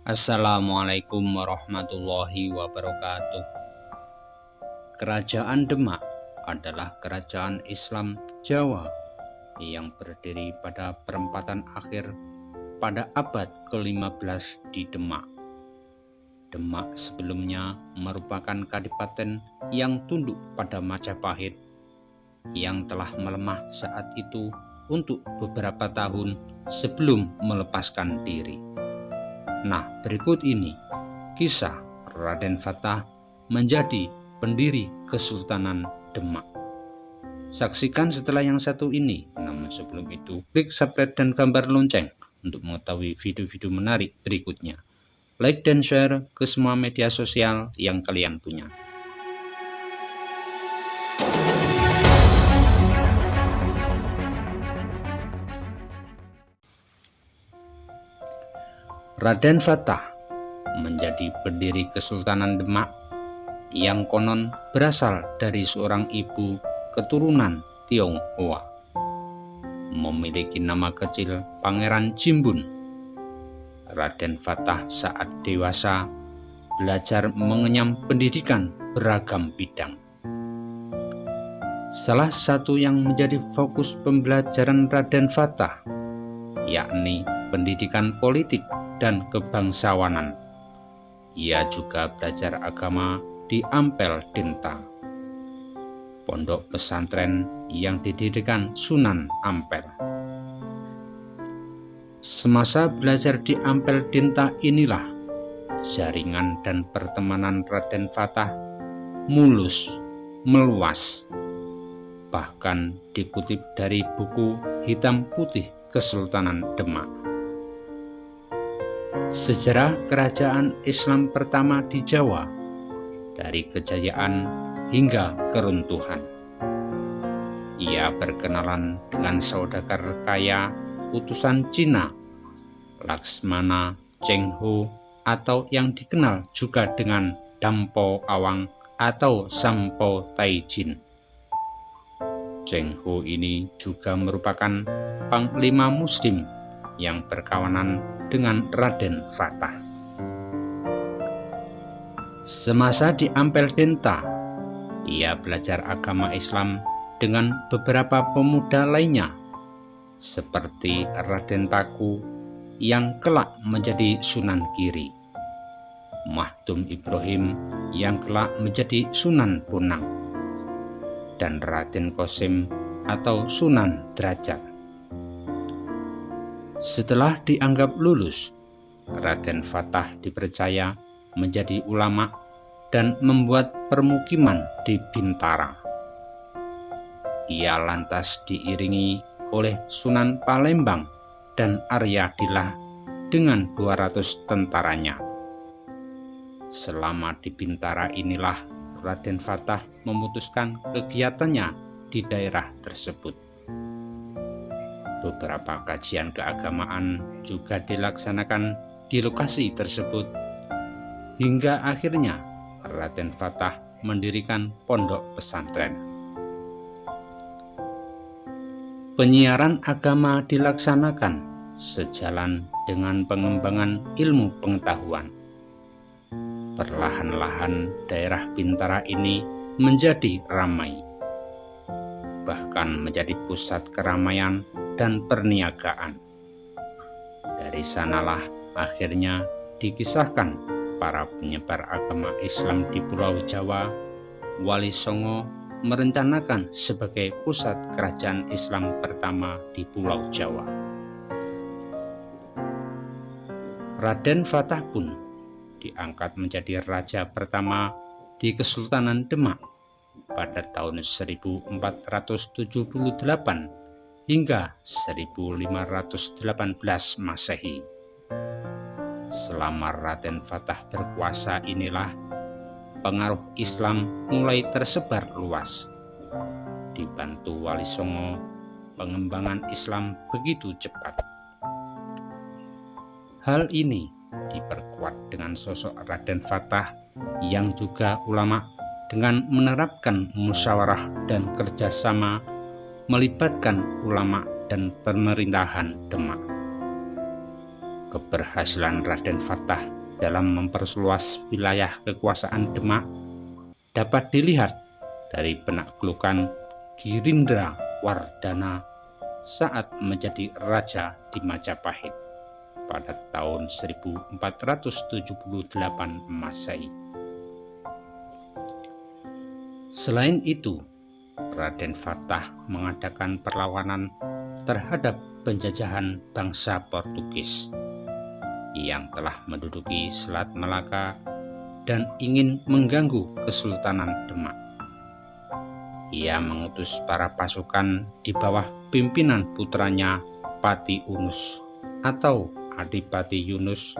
Assalamualaikum warahmatullahi wabarakatuh. Kerajaan Demak adalah kerajaan Islam Jawa yang berdiri pada perempatan akhir pada abad ke-15 di Demak. Demak sebelumnya merupakan kadipaten yang tunduk pada Majapahit yang telah melemah saat itu untuk beberapa tahun sebelum melepaskan diri. Nah, berikut ini kisah Raden Fatah menjadi pendiri Kesultanan Demak. Saksikan setelah yang satu ini. Namun sebelum itu, klik subscribe dan gambar lonceng untuk mengetahui video-video menarik berikutnya. Like dan share ke semua media sosial yang kalian punya. Raden Fatah menjadi pendiri Kesultanan Demak yang konon berasal dari seorang ibu keturunan Tionghoa. Memiliki nama kecil Pangeran Jimbun. Raden Fatah saat dewasa belajar mengenyam pendidikan beragam bidang. Salah satu yang menjadi fokus pembelajaran Raden Fatah yakni pendidikan politik dan kebangsawanan. Ia juga belajar agama di Ampel Dinta, pondok pesantren yang didirikan Sunan Ampel. Semasa belajar di Ampel Dinta inilah jaringan dan pertemanan Raden Fatah mulus meluas. Bahkan dikutip dari buku Hitam Putih Kesultanan Demak. Sejarah kerajaan Islam pertama di Jawa, dari kejayaan hingga keruntuhan. Ia berkenalan dengan saudagar kaya utusan Cina, Laksmana Cheng Ho, atau yang dikenal juga dengan Dampo Awang atau Sampo Taijin. Cheng Ho ini juga merupakan panglima muslim yang berkawanan dengan Raden Fatah. Semasa di Ampel Dinta, ia belajar agama Islam dengan beberapa pemuda lainnya, seperti Raden Taku yang kelak menjadi Sunan Giri, Mahdum Ibrahim yang kelak menjadi Sunan Bonang, dan Raden Qasim atau Sunan Derajat. Setelah dianggap lulus, Raden Fatah dipercaya menjadi ulama dan membuat permukiman di Bintara. Ia lantas diiringi oleh Sunan Palembang dan Arya Dilah dengan 200 tentaranya. Selama di Bintara inilah Raden Fatah memutuskan kegiatannya di daerah tersebut. Beberapa kajian keagamaan juga dilaksanakan di lokasi tersebut, hingga akhirnya Raden Fatah mendirikan pondok pesantren. Penyiaran agama dilaksanakan sejalan dengan pengembangan ilmu pengetahuan. Perlahan-lahan daerah Bintara ini menjadi ramai, bahkan menjadi pusat keramaian dan perniagaan. Dari sanalah akhirnya dikisahkan para penyebar agama Islam di Pulau Jawa, Wali Songo merencanakan sebagai pusat kerajaan Islam pertama di Pulau Jawa. Raden Fatah pun diangkat menjadi raja pertama di Kesultanan Demak pada tahun 1478 hingga 1518 Masehi. Selama Raden Fatah berkuasa inilah pengaruh Islam mulai tersebar luas. Dibantu Wali Songo, pengembangan Islam begitu cepat. Hal ini diperkuat dengan sosok Raden Fatah yang juga ulama, dengan menerapkan musyawarah dan kerjasama melibatkan ulama dan pemerintahan Demak. Keberhasilan Raden Fatah dalam memperluas wilayah kekuasaan Demak dapat dilihat dari penaklukan Girindra Wardana saat menjadi raja di Majapahit pada tahun 1478 Masehi. Selain itu, Raden Fatah mengadakan perlawanan terhadap penjajahan bangsa Portugis yang telah menduduki Selat Malaka dan ingin mengganggu Kesultanan Demak. Ia mengutus para pasukan di bawah pimpinan putranya Pati Unus atau Adipati Yunus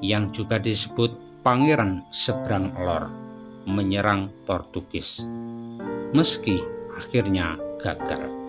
yang juga disebut Pangeran Seberang Lor menyerang Portugis, meski akhirnya gagal.